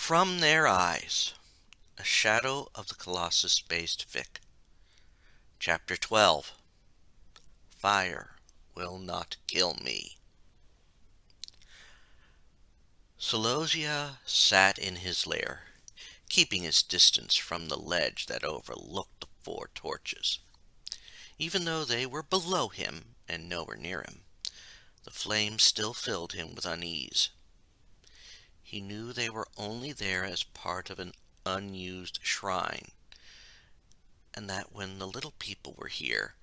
From Their Eyes, a Shadow of the Colossus based fic. Chapter 12. Fire Will Not Kill Me. Seleucia sat in his lair, keeping his distance from the ledge that overlooked the four torches. Even though they were below him and nowhere near him, the flames still filled him with unease. He knew they were only there as part of an unused shrine, and that when the little people were here,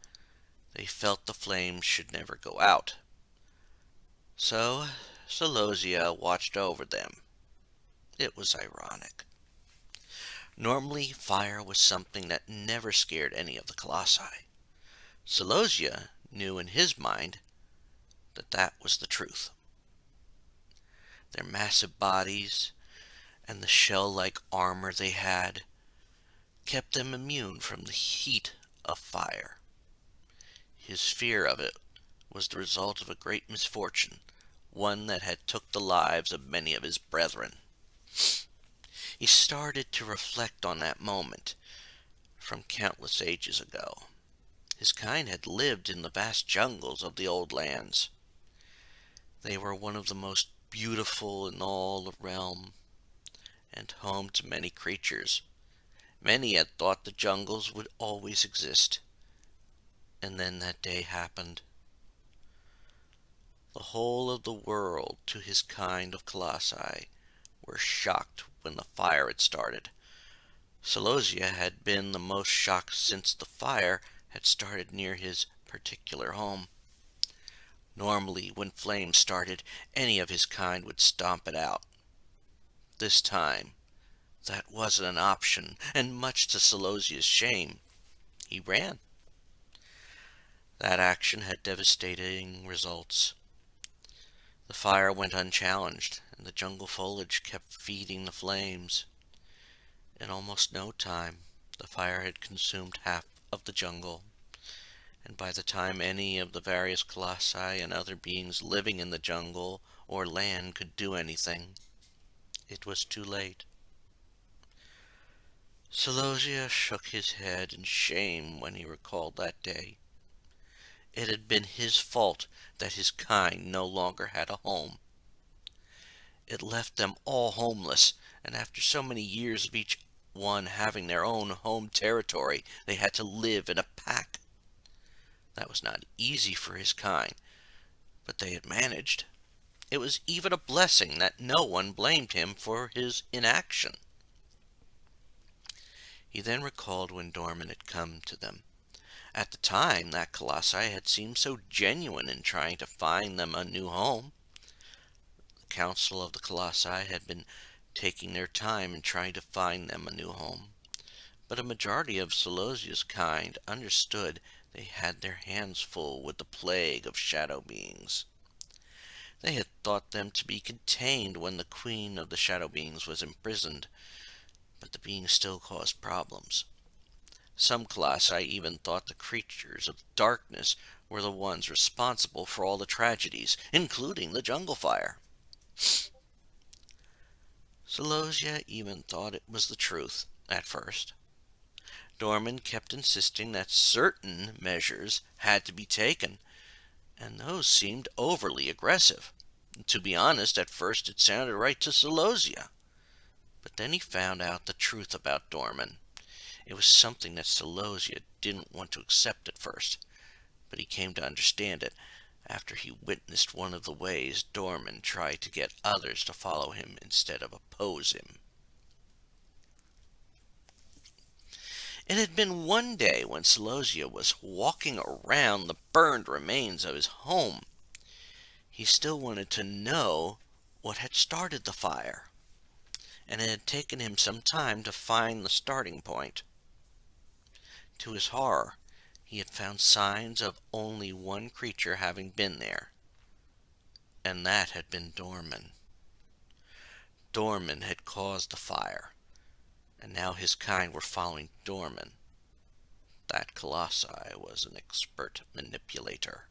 they felt the flames should never go out. So Seleucia watched over them. It was ironic. Normally, fire was something that never scared any of the colossi. Seleucia knew in his mind that that was the truth. Their massive bodies and the shell-like armor they had kept them immune from the heat of fire. His fear of it was the result of a great misfortune, one that had took the lives of many of his brethren. He started to reflect on that moment from countless ages ago. His kind had lived in the vast jungles of the old lands. They were one of the most beautiful in all the realm, and home to many creatures. Many had thought the jungles would always exist. And then that day happened. The whole of the world, to his kind of colossi, were shocked when the fire had started. Seleucia had been the most shocked since the fire had started near his particular home. Normally, when flames started, any of his kind would stomp it out. This time, that wasn't an option, and much to Seleucia's shame, he ran. That action had devastating results. The fire went unchallenged, and the jungle foliage kept feeding the flames. In almost no time, the fire had consumed half of the jungle, and by the time any of the various colossi and other beings living in the jungle or land could do anything, it was too late. Seleucia shook his head in shame when he recalled that day. It had been his fault that his kind no longer had a home. It left them all homeless, and after so many years of each one having their own home territory, they had to live in a pack. That was not easy for his kind, but they had managed. It was even a blessing that no one blamed him for his inaction. He then recalled when Dorman had come to them. At the time, that colossi had seemed so genuine in trying to find them a new home. The council of the colossi had been taking their time in trying to find them a new home, but a majority of Seleucia's kind understood they had their hands full with the plague of shadow beings. They had thought them to be contained when the queen of the shadow beings was imprisoned, but the beings still caused problems. Some colossi even thought the creatures of darkness were the ones responsible for all the tragedies, including the jungle fire. Seleucia even thought it was the truth, at first. Dorman kept insisting that certain measures had to be taken, and those seemed overly aggressive. To be honest, at first it sounded right to Seleucia. But then he found out the truth about Dorman. It was something that Seleucia didn't want to accept at first, but he came to understand it after he witnessed one of the ways Dorman tried to get others to follow him instead of oppose him. It had been one day when Seleucia was walking around the burned remains of his home. He still wanted to know what had started the fire, and it had taken him some time to find the starting point. To his horror, he had found signs of only one creature having been there, and that had been Dorman. Dorman had caused the fire, and now his kind were following Dorman. That colossi was an expert manipulator.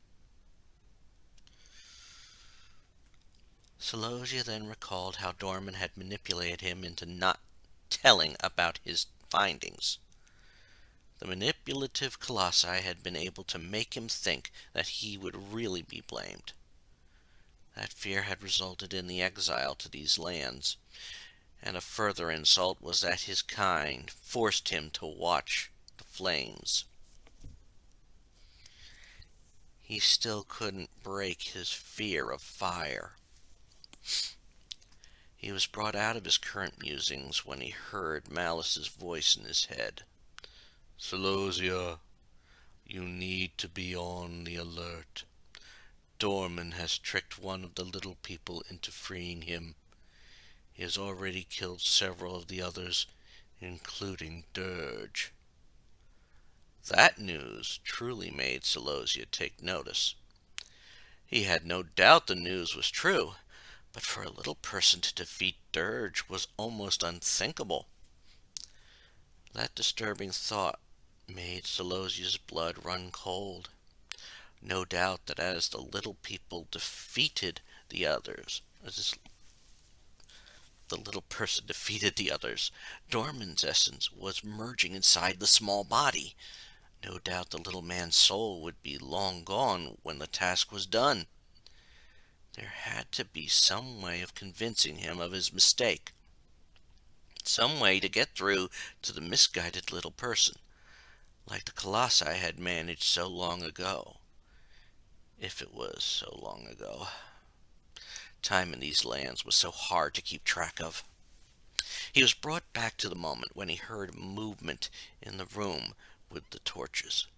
Selosia then recalled how Dorman had manipulated him into not telling about his findings. The manipulative colossi had been able to make him think that he would really be blamed. That fear had resulted in the exile to these lands, and a further insult was that his kind forced him to watch the flames. He still couldn't break his fear of fire. He was brought out of his current musings when he heard Malice's voice in his head. "Selosia, you need to be on the alert. Dorman has tricked one of the little people into freeing him. He has already killed several of the others, including Dirge." That news truly made Selosia take notice. He had no doubt the news was true, but for a little person to defeat Dirge was almost unthinkable. That disturbing thought made Selosia's blood run cold. No doubt that as the little people defeated the others, as the little person defeated the others, Dorman's essence was merging inside the small body. No doubt the little man's soul would be long gone when the task was done. There had to be some way of convincing him of his mistake. Some way to get through to the misguided little person, like the colossi had managed so long ago. If it was so long ago. Time in these lands was so hard to keep track of. He was brought back to the moment when he heard movement in the room with the torches.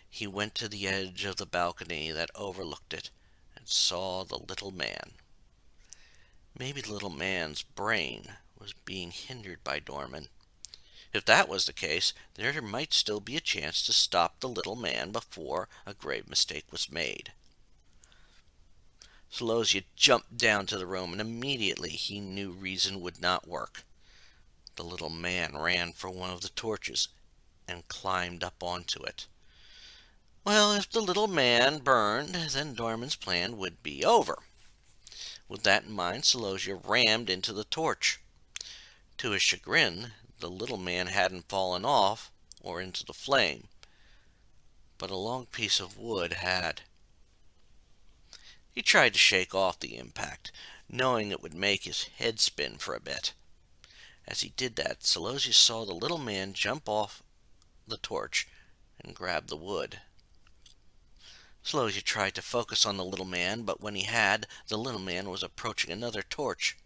He went to the edge of the balcony that overlooked it and saw the little man. Maybe the little man's brain was being hindered by Dorman. If that was the case, there might still be a chance to stop the little man before a grave mistake was made. Selosia jumped down to the room, and immediately he knew reason would not work. The little man ran for one of the torches and climbed up onto it. Well, if the little man burned, then Dorman's plan would be over. With that in mind, Selosia rammed into the torch. To his chagrin, the little man hadn't fallen off or into the flame, but a long piece of wood had. He tried to shake off the impact, knowing it would make his head spin for a bit. As he did that, Selosia saw the little man jump off the torch and grab the wood. Selosia tried to focus on the little man, but when he had, the little man was approaching another torch.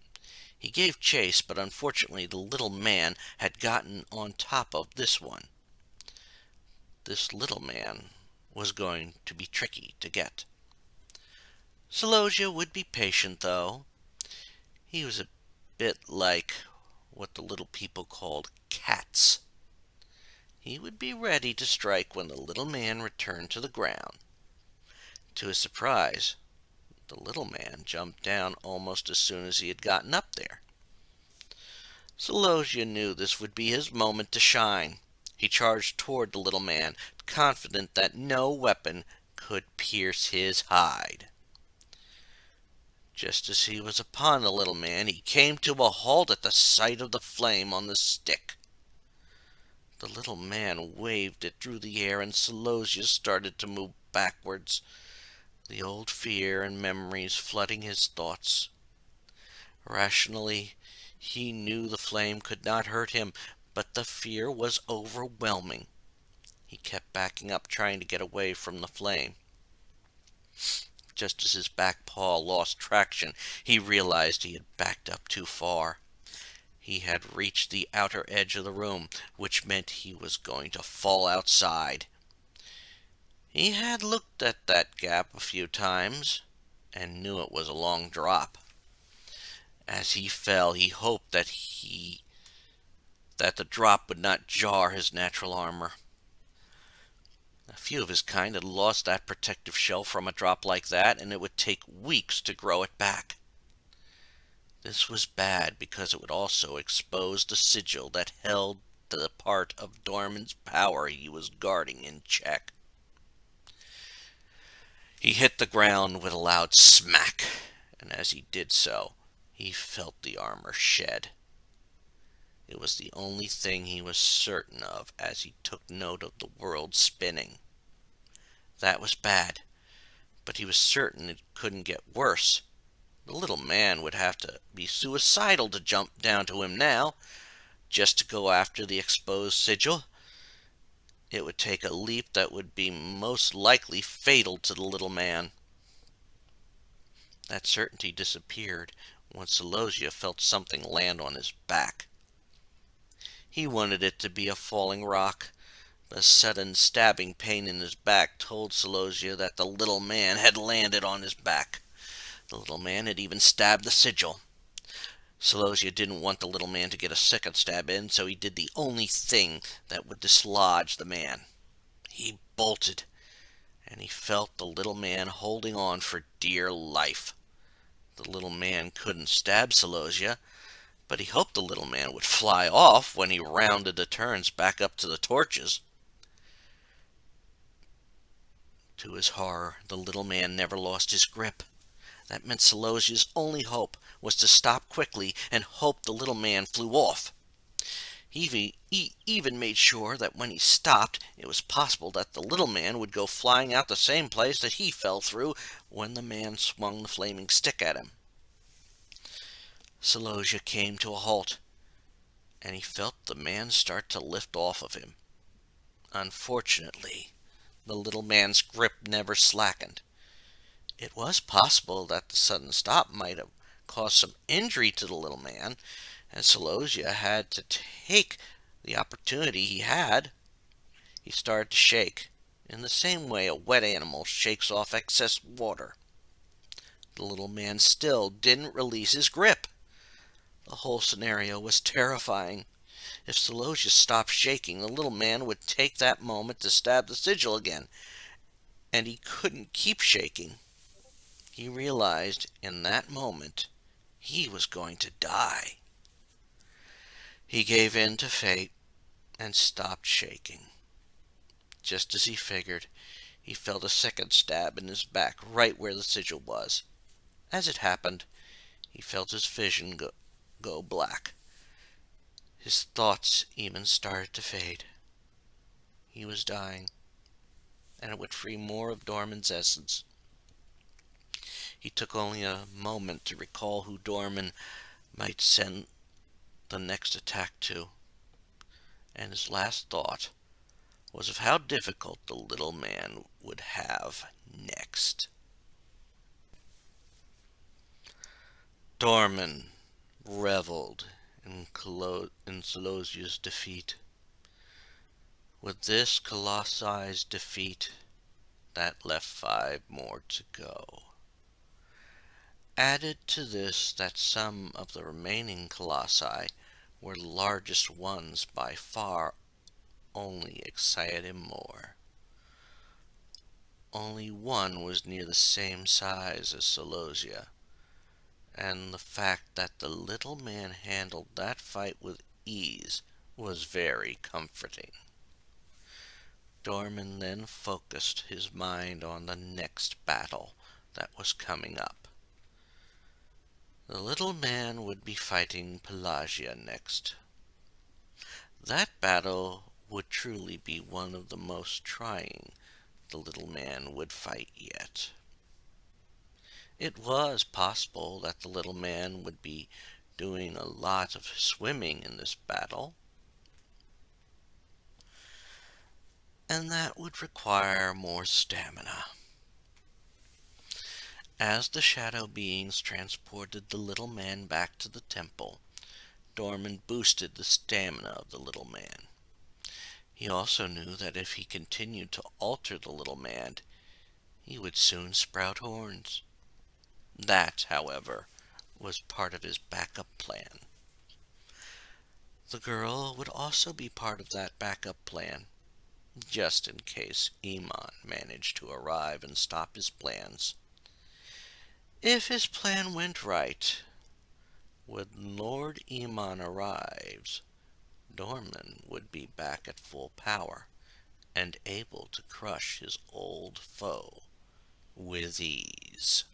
He gave chase, but unfortunately the little man had gotten on top of this one. This little man was going to be tricky to get. Selosia would be patient, though. He was a bit like what the little people called cats. He would be ready to strike when the little man returned to the ground. To his surprise, the little man jumped down almost as soon as he had gotten up there. Selosia knew this would be his moment to shine. He charged toward the little man, confident that no weapon could pierce his hide. Just as he was upon the little man, he came to a halt at the sight of the flame on the stick. The little man waved it through the air, and Selosia started to move backwards, the old fear and memories flooding his thoughts. Rationally, he knew the flame could not hurt him, but the fear was overwhelming. He kept backing up, trying to get away from the flame. Just as his back paw lost traction, he realized he had backed up too far. He had reached the outer edge of the room, which meant he was going to fall outside. He had looked at that gap a few times, and knew it was a long drop. As he fell, he hoped that the drop would not jar his natural armor. A few of his kind had lost that protective shell from a drop like that, and it would take weeks to grow it back. This was bad because it would also expose the sigil that held the part of Dorman's power he was guarding in check. He hit the ground with a loud smack and as he did so, he felt the armor shed. It was the only thing he was certain of as he took note of the world spinning. That was bad, but he was certain it couldn't get worse. The little man would have to be suicidal to jump down to him now, just to go after the exposed sigil. It would take a leap that would be most likely fatal to the little man. That certainty disappeared when Selosia felt something land on his back. He wanted it to be a falling rock. The sudden stabbing pain in his back told Selosia that the little man had landed on his back. The little man had even stabbed the sigil. Selosia didn't want the little man to get a second stab in, so he did the only thing that would dislodge the man. He bolted, and he felt the little man holding on for dear life. The little man couldn't stab Selosia, but he hoped the little man would fly off when he rounded the turns back up to the torches. To his horror, the little man never lost his grip. That meant Selosia's only hope was to stop quickly and hope the little man flew off. He even made sure that when he stopped, it was possible that the little man would go flying out the same place that he fell through when the man swung the flaming stick at him. Selosia came to a halt, and he felt the man start to lift off of him. Unfortunately, the little man's grip never slackened. It was possible that the sudden stop might have caused some injury to the little man, and Selosia had to take the opportunity he had. He started to shake, in the same way a wet animal shakes off excess water. The little man still didn't release his grip. The whole scenario was terrifying. If Selosia stopped shaking, the little man would take that moment to stab the sigil again, and he couldn't keep shaking. He realized in that moment he was going to die. He gave in to fate and stopped shaking. Just as he figured, he felt a second stab in his back right where the sigil was. As it happened, he felt his vision go black. His thoughts even started to fade. He was dying, and it would free more of Dorman's essence. He took only a moment to recall who Dorman might send the next attack to, and his last thought was of how difficult the little man would have next. Dorman reveled in Selosia's defeat. With this Colossus' defeat, that left 5 more to go. Added to this that some of the remaining colossi were the largest ones by far, only excited him more. Only one was near the same size as Selosia, and the fact that the little man handled that fight with ease was very comforting. Dorman then focused his mind on the next battle that was coming up. The little man would be fighting Pelagia next. That battle would truly be one of the most trying the little man would fight yet. It was possible that the little man would be doing a lot of swimming in this battle, and that would require more stamina. As the shadow beings transported the little man back to the temple, Dorman boosted the stamina of the little man. He also knew that if he continued to alter the little man, he would soon sprout horns. That, however, was part of his backup plan. The girl would also be part of that backup plan, just in case Iman managed to arrive and stop his plans. If his plan went right, when Lord Iman arrives, Dorman would be back at full power and able to crush his old foe with ease.